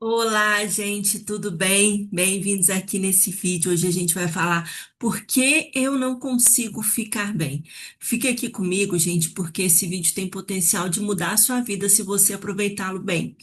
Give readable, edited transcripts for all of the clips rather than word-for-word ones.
Olá, gente, tudo bem? Bem-vindos aqui nesse vídeo. Hoje a gente vai falar por que eu não consigo ficar bem. Fique aqui comigo, gente, porque esse vídeo tem potencial de mudar a sua vida se você aproveitá-lo bem.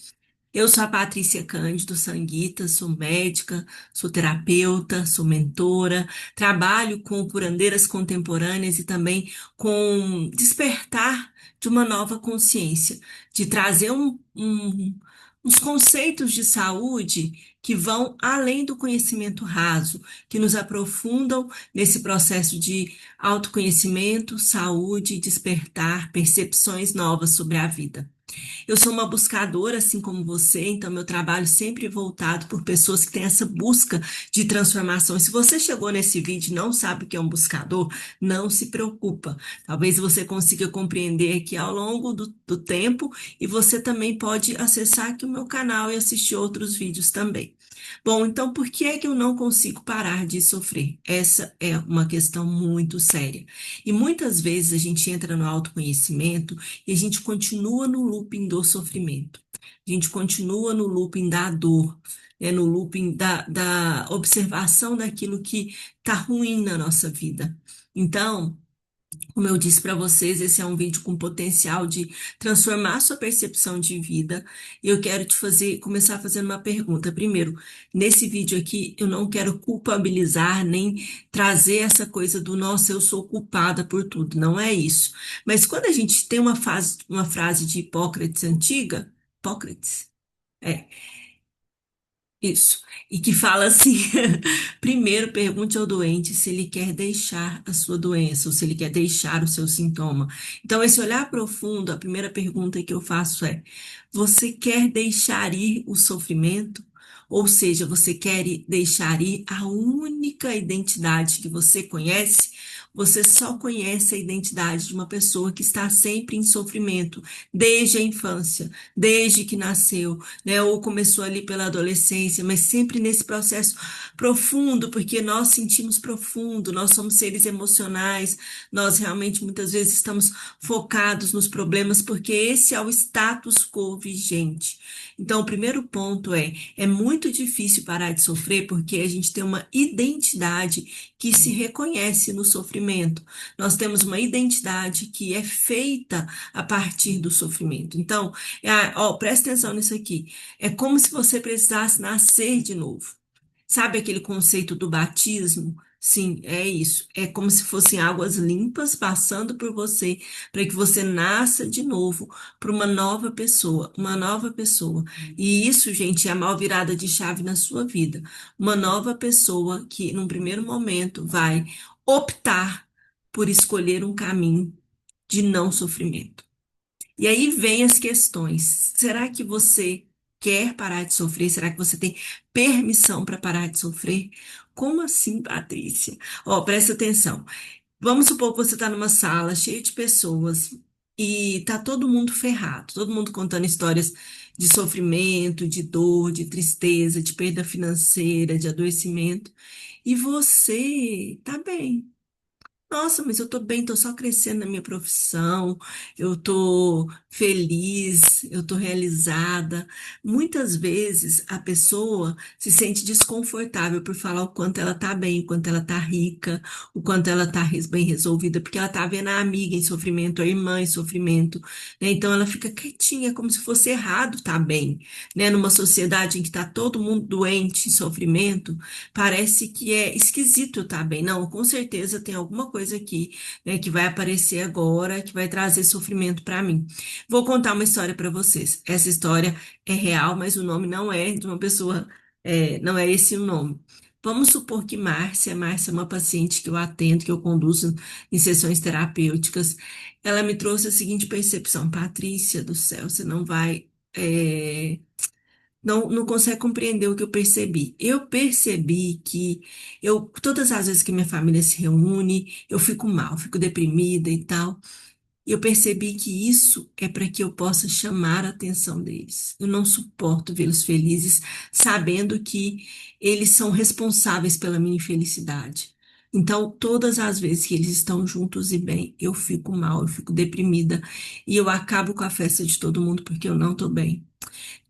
Eu sou a Patrícia Cândido Sanguita, sou médica, sou terapeuta, sou mentora, trabalho com curandeiras contemporâneas e também com despertar de uma nova consciência, de trazer uns conceitos de saúde que vão além do conhecimento raso, que nos aprofundam nesse processo de autoconhecimento, saúde, despertar, percepções novas sobre a vida. Eu sou uma buscadora, assim como você, então meu trabalho sempre é voltado por pessoas que têm essa busca de transformação. E se você chegou nesse vídeo e não sabe o que é um buscador, não se preocupa. Talvez você consiga compreender aqui ao longo do tempo e você também pode acessar aqui o meu canal e assistir outros vídeos também. Bom, então por que é que eu não consigo parar de sofrer? Essa é uma questão muito séria. E muitas vezes a gente entra no autoconhecimento e a gente continua no looping do sofrimento. A gente continua no looping da dor, né? No looping da observação daquilo que está ruim na nossa vida. Então, como eu disse para vocês, esse é um vídeo com potencial de transformar sua percepção de vida. E eu quero te fazer, começar fazendo uma pergunta. Primeiro, nesse vídeo aqui, eu não quero culpabilizar nem trazer essa coisa do nossa, eu sou culpada por tudo. Não é isso. Mas quando a gente tem uma frase de Hipócrates antiga, Hipócrates? É, isso. E que fala assim: primeiro pergunte ao doente se ele quer deixar a sua doença ou se ele quer deixar o seu sintoma. Então, esse olhar profundo, a primeira pergunta que eu faço é: você quer deixar ir o sofrimento? Ou seja, você quer deixar ir a única identidade que você conhece? Você só conhece a identidade de uma pessoa que está sempre em sofrimento, desde a infância, desde que nasceu, né? Ou começou ali pela adolescência, mas sempre nesse processo profundo, porque nós sentimos profundo, nós somos seres emocionais, nós realmente muitas vezes estamos focados nos problemas, porque esse é o status quo vigente. Então, o primeiro ponto é muito difícil parar de sofrer porque a gente tem uma identidade que se reconhece no sofrimento. Nós temos uma identidade que é feita a partir do sofrimento. Então, ó, presta atenção nisso aqui. É como se você precisasse nascer de novo. Sabe aquele conceito do batismo? Sim, é isso. É como se fossem águas limpas passando por você, para que você nasça de novo para uma nova pessoa, uma nova pessoa. E isso, gente, é a maior virada de chave na sua vida. Uma nova pessoa que, num primeiro momento, vai optar por escolher um caminho de não sofrimento. E aí vem as questões. Será que você quer parar de sofrer? Será que você tem permissão para parar de sofrer? Como assim, Patrícia? Ó, presta atenção. Vamos supor que você está numa sala cheia de pessoas e tá todo mundo ferrado, todo mundo contando histórias de sofrimento, de dor, de tristeza, de perda financeira, de adoecimento. E você tá bem. Nossa, mas eu tô bem, tô só crescendo na minha profissão, eu tô feliz, eu tô realizada. Muitas vezes a pessoa se sente desconfortável por falar o quanto ela tá bem, o quanto ela tá rica, o quanto ela tá bem resolvida, porque ela tá vendo a amiga em sofrimento, a irmã em sofrimento, né? Então ela fica quietinha, como se fosse errado tá bem, né? Numa sociedade em que tá todo mundo doente, em sofrimento, parece que é esquisito eu estar bem. Não, com certeza tem alguma coisa aqui, né, que vai aparecer agora, que vai trazer sofrimento para mim. Vou contar uma história para vocês. Essa história é real, mas o nome não é de uma pessoa, não é esse o nome. Vamos supor que Márcia é uma paciente que eu atendo, que eu conduzo em sessões terapêuticas. Ela me trouxe a seguinte percepção: Patrícia do céu, você não vai. Não consegue compreender o que eu percebi. Eu percebi que todas as vezes que minha família se reúne, eu fico mal, fico deprimida e tal. E eu percebi que isso é para que eu possa chamar a atenção deles. Eu não suporto vê-los felizes, sabendo que eles são responsáveis pela minha infelicidade. Então, todas as vezes que eles estão juntos e bem, eu fico mal, eu fico deprimida e eu acabo com a festa de todo mundo porque eu não estou bem.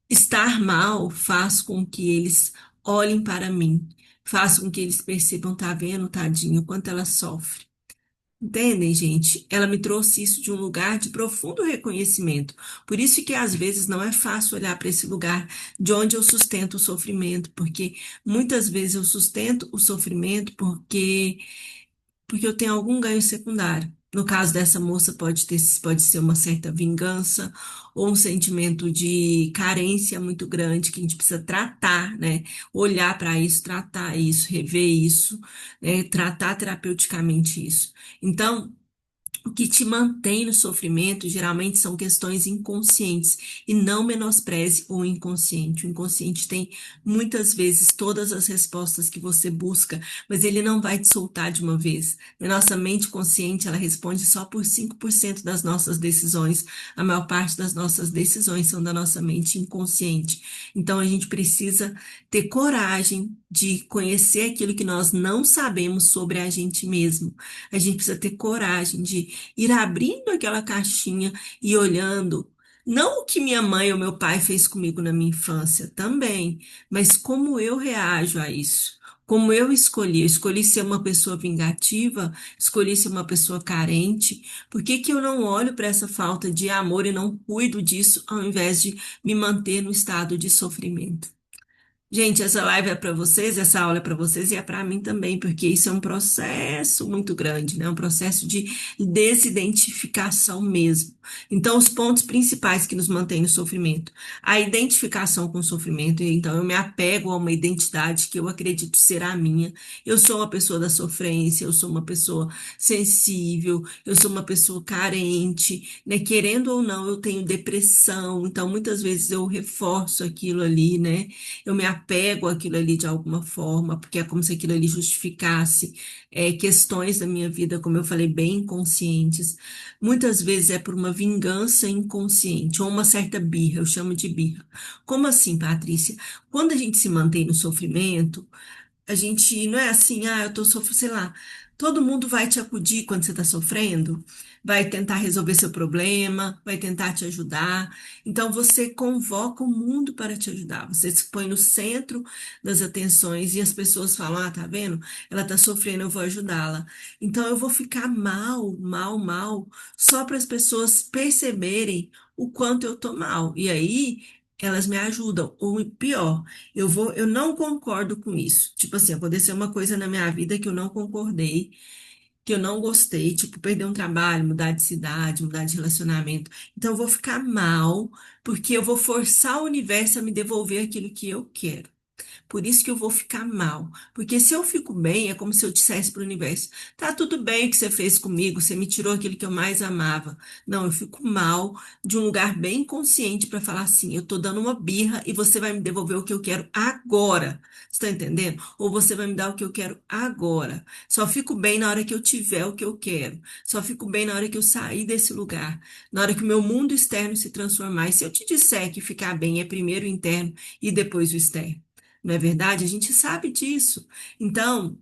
Estar mal faz com que eles olhem para mim, faz com que eles percebam, tá vendo, tadinho, o quanto ela sofre. Entendem, gente? Ela me trouxe isso de um lugar de profundo reconhecimento. Por isso que às vezes não é fácil olhar para esse lugar de onde eu sustento o sofrimento, porque muitas vezes eu sustento o sofrimento porque eu tenho algum ganho secundário. No caso dessa moça, pode ser uma certa vingança ou um sentimento de carência muito grande que a gente precisa tratar, né? Olhar para isso, tratar isso, rever isso, né? Tratar terapeuticamente isso. Então, o que te mantém no sofrimento geralmente são questões inconscientes e não menospreze o inconsciente. O inconsciente tem muitas vezes todas as respostas que você busca, mas ele não vai te soltar de uma vez. A nossa mente consciente, ela responde só por 5% das nossas decisões. A maior parte das nossas decisões são da nossa mente inconsciente. Então a gente precisa ter coragem de conhecer aquilo que nós não sabemos sobre a gente mesmo. A gente precisa ter coragem de ir abrindo aquela caixinha e olhando, não o que minha mãe ou meu pai fez comigo na minha infância também, mas como eu reajo a isso. Como eu escolhi ser uma pessoa vingativa, escolhi ser uma pessoa carente. Por que que eu não olho para essa falta de amor e não cuido disso ao invés de me manter no estado de sofrimento? Gente, essa live é para vocês, essa aula é para vocês e é para mim também, porque isso é um processo muito grande, né? Um processo de desidentificação mesmo. Então, os pontos principais que nos mantêm no sofrimento, a identificação com o sofrimento, então eu me apego a uma identidade que eu acredito ser a minha. Eu sou uma pessoa da sofrência, eu sou uma pessoa sensível, eu sou uma pessoa carente, né? Querendo ou não, eu tenho depressão, então muitas vezes eu reforço aquilo ali, né? Eu me apego àquilo ali de alguma forma, porque é como se aquilo ali justificasse questões da minha vida, como eu falei, bem inconscientes. Muitas vezes é por uma vingança inconsciente ou uma certa birra, eu chamo de birra. Como assim, Patrícia? Quando a gente se mantém no sofrimento, a gente não é assim, ah, eu tô sofrendo, sei lá. Todo mundo vai te acudir quando você está sofrendo, vai tentar resolver seu problema, vai tentar te ajudar. Então você convoca o mundo para te ajudar. Você se põe no centro das atenções e as pessoas falam: ah, tá vendo? Ela tá sofrendo, eu vou ajudá-la. Então eu vou ficar mal, mal, mal, só para as pessoas perceberem o quanto eu tô mal. E aí elas me ajudam. Ou pior, eu não concordo com isso. Tipo assim, aconteceu uma coisa na minha vida que eu não concordei, que eu não gostei, tipo, perder um trabalho, mudar de cidade, mudar de relacionamento. Então eu vou ficar mal, porque eu vou forçar o universo a me devolver aquilo que eu quero. Por isso que eu vou ficar mal. Porque se eu fico bem, é como se eu dissesse para o universo: tá tudo bem o que você fez comigo, você me tirou aquilo que eu mais amava. Não, eu fico mal de um lugar bem consciente para falar assim: eu tô dando uma birra e você vai me devolver o que eu quero agora. Você tá entendendo? Ou você vai me dar o que eu quero agora. Só fico bem na hora que eu tiver o que eu quero. Só fico bem na hora que eu sair desse lugar. Na hora que o meu mundo externo se transformar. E se eu te disser que ficar bem é primeiro o interno e depois o externo? Não é verdade? A gente sabe disso. Então,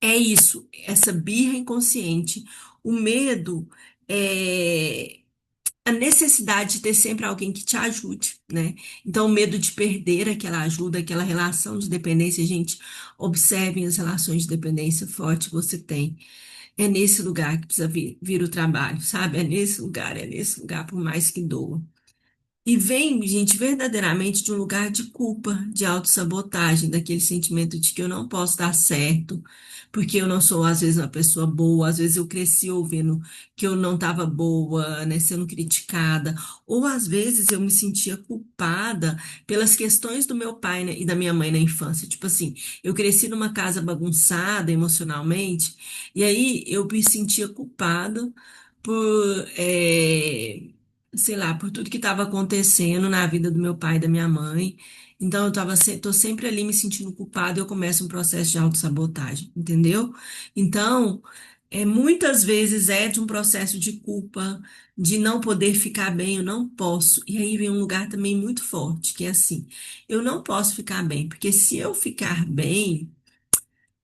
é isso, essa birra inconsciente, o medo, é a necessidade de ter sempre alguém que te ajude, né? Então, o medo de perder aquela ajuda, aquela relação de dependência, gente, observem as relações de dependência forte que você tem. É nesse lugar que precisa vir o trabalho, sabe? É nesse lugar, por mais que doa. E vem, gente, verdadeiramente de um lugar de culpa, de autossabotagem, daquele sentimento de que eu não posso dar certo, porque eu não sou, às vezes, uma pessoa boa, às vezes eu cresci ouvindo que eu não estava boa, né, sendo criticada, ou às vezes eu me sentia culpada pelas questões do meu pai, né, e da minha mãe na infância. Tipo assim, eu cresci numa casa bagunçada emocionalmente, e aí eu me sentia culpada por. Sei lá, por tudo que estava acontecendo na vida do meu pai e da minha mãe. Então, tô sempre ali me sentindo culpada e eu começo um processo de autossabotagem, entendeu? Então, muitas vezes é de um processo de culpa, de não poder ficar bem, eu não posso. E aí vem um lugar também muito forte, que é assim, eu não posso ficar bem, porque se eu ficar bem,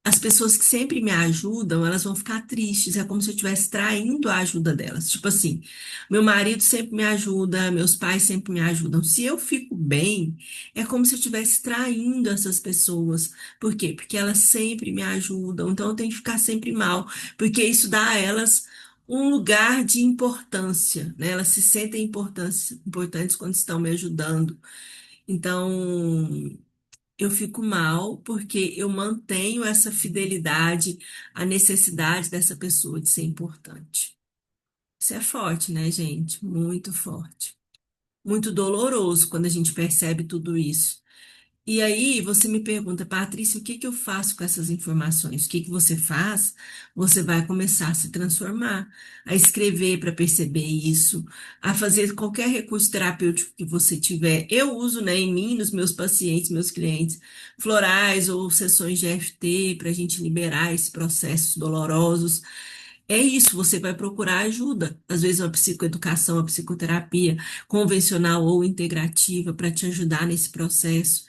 as pessoas que sempre me ajudam, elas vão ficar tristes. É como se eu estivesse traindo a ajuda delas. Tipo assim, meu marido sempre me ajuda, meus pais sempre me ajudam. Se eu fico bem, é como se eu estivesse traindo essas pessoas. Por quê? Porque elas sempre me ajudam. Então eu tenho que ficar sempre mal, porque isso dá a elas um lugar de importância, né? Elas se sentem importantes quando estão me ajudando. Então, eu fico mal porque eu mantenho essa fidelidade à necessidade dessa pessoa de ser importante. Isso é forte, né, gente? Muito forte. Muito doloroso quando a gente percebe tudo isso. E aí você me pergunta, Patrícia, o que que eu faço com essas informações? O que que você faz? Você vai começar a se transformar, a escrever para perceber isso, a fazer qualquer recurso terapêutico que você tiver. Eu uso, né, em mim, nos meus pacientes, meus clientes, florais ou sessões de EFT para a gente liberar esses processos dolorosos. É isso, você vai procurar ajuda. Às vezes uma psicoeducação, uma psicoterapia convencional ou integrativa para te ajudar nesse processo.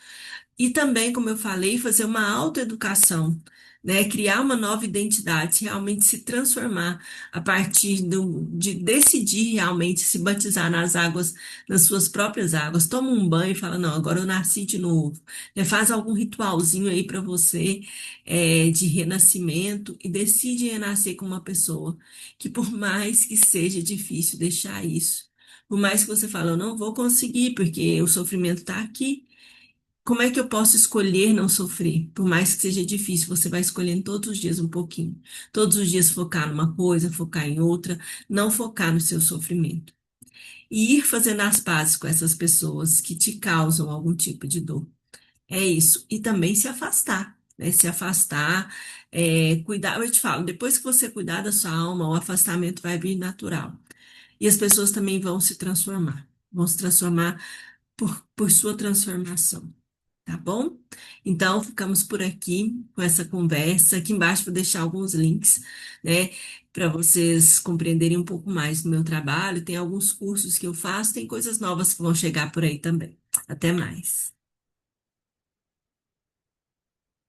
E também, como eu falei, fazer uma autoeducação, né? Criar uma nova identidade, realmente se transformar a partir de decidir realmente se batizar nas águas, nas suas próprias águas. Toma um banho e fala, não, agora eu nasci de novo. Né? Faz algum ritualzinho aí para você, de renascimento e decide renascer com uma pessoa que, por mais que seja difícil deixar isso, por mais que você fale, eu não vou conseguir, porque o sofrimento está aqui. Como é que eu posso escolher não sofrer? Por mais que seja difícil, você vai escolhendo todos os dias um pouquinho. Todos os dias focar numa coisa, focar em outra, não focar no seu sofrimento. E ir fazendo as pazes com essas pessoas que te causam algum tipo de dor. É isso. E também se afastar, né? Se afastar, cuidar. Eu te falo, depois que você cuidar da sua alma, o afastamento vai vir natural. E as pessoas também vão se transformar por sua transformação. Tá bom? Então, ficamos por aqui com essa conversa. Aqui embaixo vou deixar alguns links, né, para vocês compreenderem um pouco mais do meu trabalho. Tem alguns cursos que eu faço, tem coisas novas que vão chegar por aí também. Até mais.